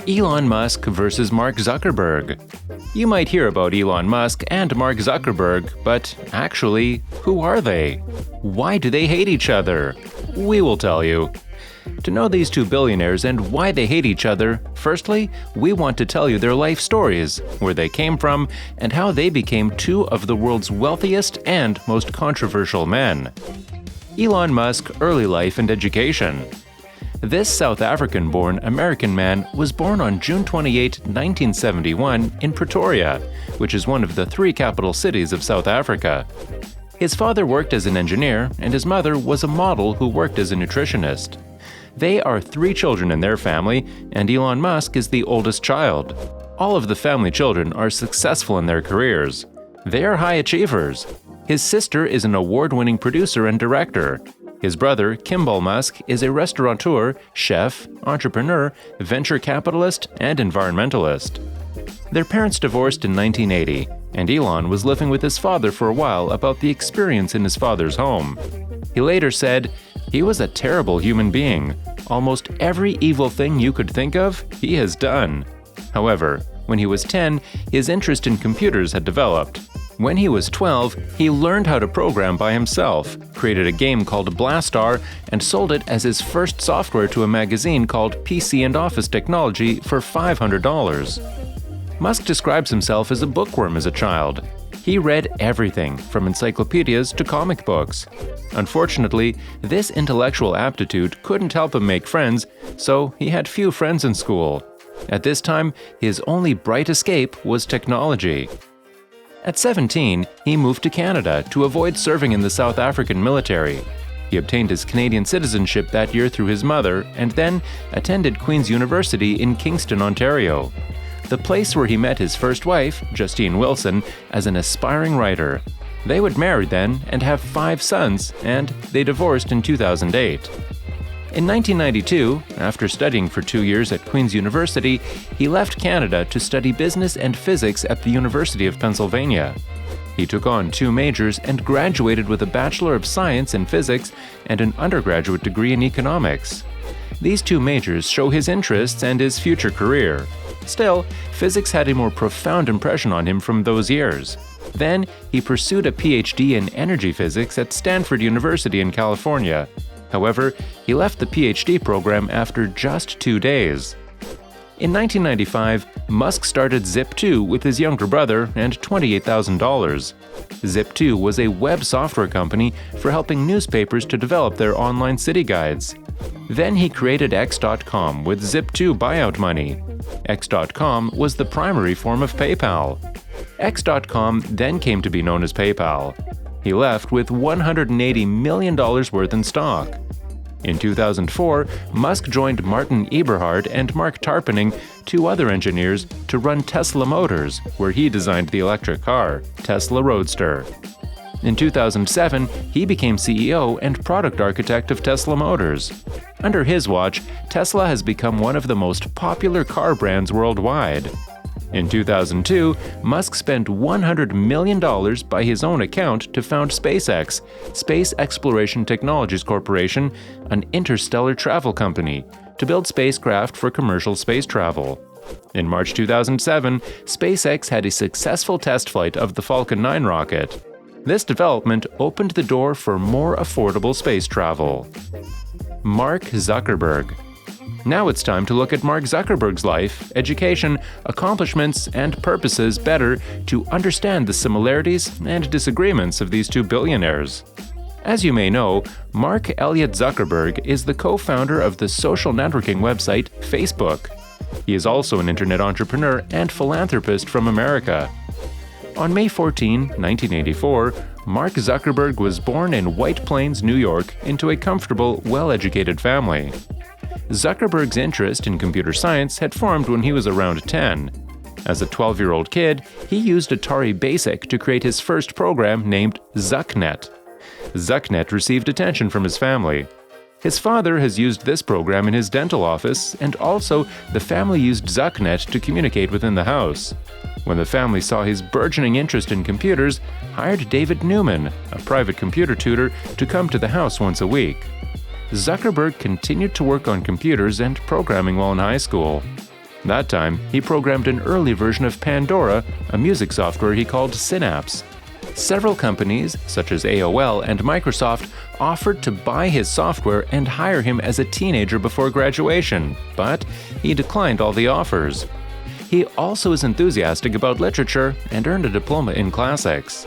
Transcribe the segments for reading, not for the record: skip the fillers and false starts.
Elon Musk versus Mark Zuckerberg. You might hear about Elon Musk and Mark Zuckerberg, but actually, who are they? Why do they hate each other? We will tell you. To know these two billionaires and why they hate each other, firstly, we want to tell you their life stories, where they came from, and how they became two of the world's wealthiest and most controversial men. Elon Musk, early life and education. This South African-born American man was born on June 28, 1971 in Pretoria, which is one of the three capital cities of South Africa. His father worked as an engineer, and his mother was a model who worked as a nutritionist. They are three children in their family, and Elon Musk is the oldest child. All of the family children are successful in their careers. They are high achievers. His sister is an award-winning producer and director. His brother, Kimball Musk, is a restaurateur, chef, entrepreneur, venture capitalist, and environmentalist. Their parents divorced in 1980, and Elon was living with his father for a while about the experience in his father's home. He later said, "He was a terrible human being. Almost every evil thing you could think of, he has done." However, when he was 10, his interest in computers had developed. When he was 12, he learned how to program by himself, created a game called Blastar, and sold it as his first software to a magazine called PC and Office Technology for $500. Musk describes himself as a bookworm as a child. He read everything, from encyclopedias to comic books. Unfortunately, this intellectual aptitude couldn't help him make friends, so he had few friends in school. At this time, his only bright escape was technology. At 17, he moved to Canada to avoid serving in the South African military. He obtained his Canadian citizenship that year through his mother and then attended Queen's University in Kingston, Ontario, the place where he met his first wife, Justine Wilson, as an aspiring writer. They would marry then and have 5 sons, and they divorced in 2008. In 1992, after studying for 2 years at Queen's University, he left Canada to study business and physics at the University of Pennsylvania. He took on 2 majors and graduated with a Bachelor of Science in Physics and an undergraduate degree in economics. These 2 majors show his interests and his future career. Still, physics had a more profound impression on him from those years. Then, he pursued a PhD in energy physics at Stanford University in California. However, he left the PhD program after just 2 days. In 1995, Musk started Zip2 with his younger brother and $28,000. Zip2 was a web software company for helping newspapers to develop their online city guides. Then he created X.com with Zip2 buyout money. X.com was the primary form of PayPal. X.com then came to be known as PayPal. He left with $180 million worth in stock. In 2004, Musk joined Martin Eberhard and Mark Tarpenning, 2 other engineers, to run Tesla Motors, where he designed the electric car, Tesla Roadster. In 2007, he became CEO and product architect of Tesla Motors. Under his watch, Tesla has become one of the most popular car brands worldwide. In 2002, Musk spent $100 million by his own account to found SpaceX, Space Exploration Technologies Corporation, an interstellar travel company, to build spacecraft for commercial space travel. In March 2007, SpaceX had a successful test flight of the Falcon 9 rocket. This development opened the door for more affordable space travel. Mark Zuckerberg. Now it's time to look at Mark Zuckerberg's life, education, accomplishments, and purposes better to understand the similarities and disagreements of these two billionaires. As you may know, Mark Elliott Zuckerberg is the co-founder of the social networking website Facebook. He is also an internet entrepreneur and philanthropist from America. On May 14, 1984, Mark Zuckerberg was born in White Plains, New York, into a comfortable, well-educated family. Zuckerberg's interest in computer science had formed when he was around 10. As a 12-year-old kid, he used Atari Basic to create his first program named ZUKNet. ZUKNet received attention from his family. His father has used this program in his dental office, and also the family used ZUKNet to communicate within the house. When the family saw his burgeoning interest in computers, hired David Newman, a private computer tutor, to come to the house once a week. Zuckerberg continued to work on computers and programming while in high school. That time, he programmed an early version of Pandora, a music software he called Synapse. Several companies, such as AOL and Microsoft, offered to buy his software and hire him as a teenager before graduation, but he declined all the offers. He also is enthusiastic about literature and earned a diploma in classics.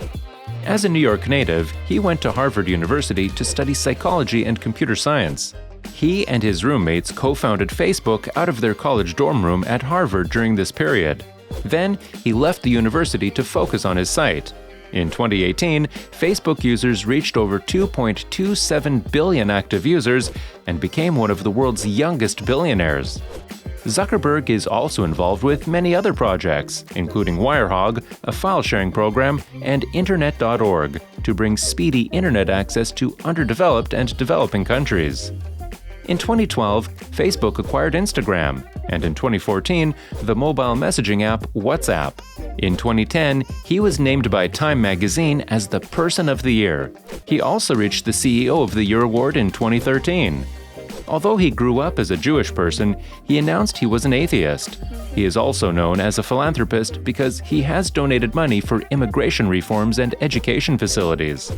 As a New York native, he went to Harvard University to study psychology and computer science. He and his roommates co-founded Facebook out of their college dorm room at Harvard during this period. Then, he left the university to focus on his site. In 2018, Facebook users reached over 2.27 billion active users and became one of the world's youngest billionaires. Zuckerberg is also involved with many other projects, including Wirehog, a file-sharing program, and Internet.org, to bring speedy internet access to underdeveloped and developing countries. In 2012, Facebook acquired Instagram, and in 2014, the mobile messaging app WhatsApp. In 2010, he was named by Time magazine as the Person of the Year. He also reached the CEO of the Year award in 2013. Although he grew up as a Jewish person, he announced he was an atheist. He is also known as a philanthropist because he has donated money for immigration reforms and education facilities.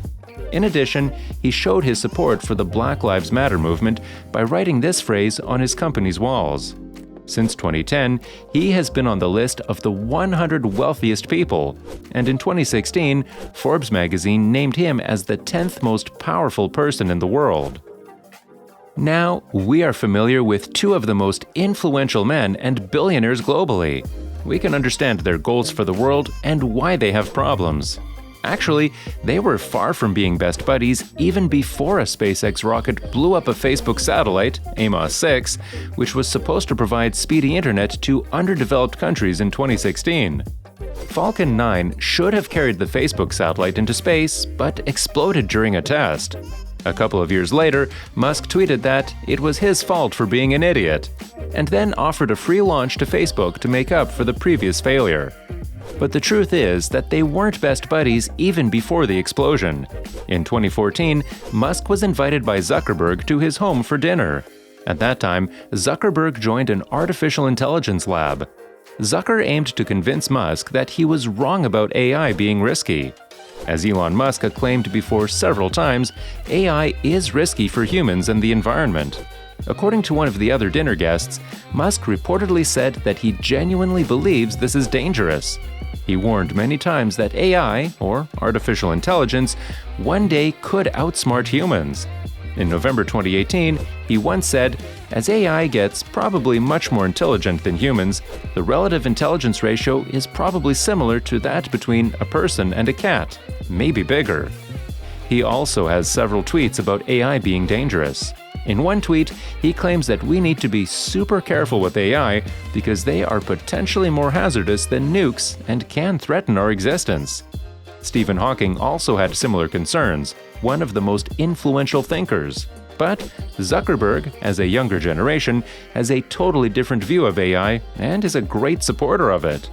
In addition, he showed his support for the Black Lives Matter movement by writing this phrase on his company's walls. Since 2010, he has been on the list of the 100 wealthiest people, and in 2016, Forbes magazine named him as the 10th most powerful person in the world. Now, we are familiar with two of the most influential men and billionaires globally. We can understand their goals for the world and why they have problems. Actually, they were far from being best buddies even before a SpaceX rocket blew up a Facebook satellite, Amos 6, which was supposed to provide speedy internet to underdeveloped countries in 2016. Falcon 9 should have carried the Facebook satellite into space, but exploded during a test. A couple of years later, Musk tweeted that it was his fault for being an idiot, and then offered a free launch to Facebook to make up for the previous failure. But the truth is that they weren't best buddies even before the explosion. In 2014, Musk was invited by Zuckerberg to his home for dinner. At that time, Zuckerberg joined an artificial intelligence lab. Zucker aimed to convince Musk that he was wrong about AI being risky. As Elon Musk had claimed before several times, AI is risky for humans and the environment. According to one of the other dinner guests, Musk reportedly said that he genuinely believes this is dangerous. He warned many times that AI, or artificial intelligence, one day could outsmart humans. In November 2018, he once said, "As AI gets probably much more intelligent than humans, the relative intelligence ratio is probably similar to that between a person and a cat, maybe bigger." He also has several tweets about AI being dangerous. In one tweet, he claims that we need to be super careful with AI because they are potentially more hazardous than nukes and can threaten our existence. Stephen Hawking also had similar concerns, one of the most influential thinkers. But Zuckerberg, as a younger generation, has a totally different view of AI and is a great supporter of it.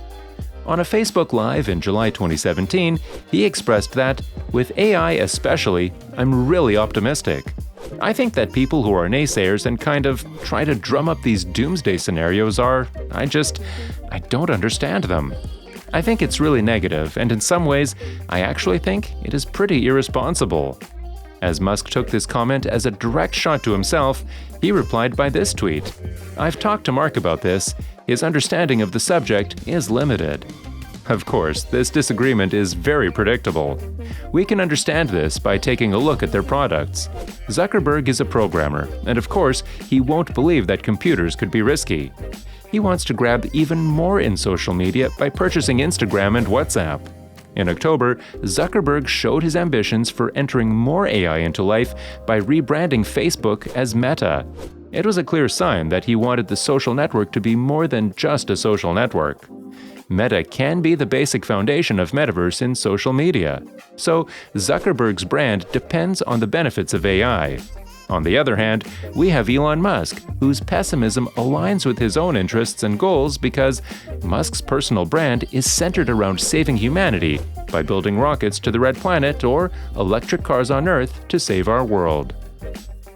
On a Facebook Live in July 2017, he expressed that, "With AI especially, I'm really optimistic. I think that people who are naysayers and kind of try to drum up these doomsday scenarios I don't understand them. I think it's really negative, and in some ways, I actually think it is pretty irresponsible." As Musk took this comment as a direct shot to himself, he replied by this tweet, "I've talked to Mark about this. His understanding of the subject is limited." Of course, this disagreement is very predictable. We can understand this by taking a look at their products. Zuckerberg is a programmer, and of course, he won't believe that computers could be risky. He wants to grab even more in social media by purchasing Instagram and WhatsApp. In October, Zuckerberg showed his ambitions for entering more AI into life by rebranding Facebook as Meta. It was a clear sign that he wanted the social network to be more than just a social network. Meta can be the basic foundation of metaverse in social media. So, Zuckerberg's brand depends on the benefits of AI. On the other hand, we have Elon Musk, whose pessimism aligns with his own interests and goals because Musk's personal brand is centered around saving humanity by building rockets to the Red Planet or electric cars on Earth to save our world.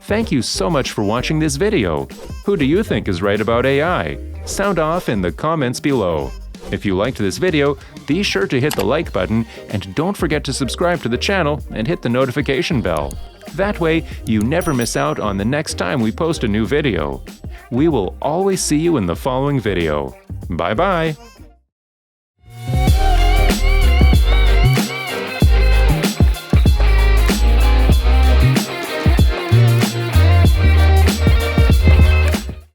Thank you so much for watching this video. Who do you think is right about AI? Sound off in the comments below. If you liked this video, be sure to hit the like button and don't forget to subscribe to the channel and hit the notification bell. That way, you never miss out on the next time we post a new video. We will always see you in the following video. Bye-bye!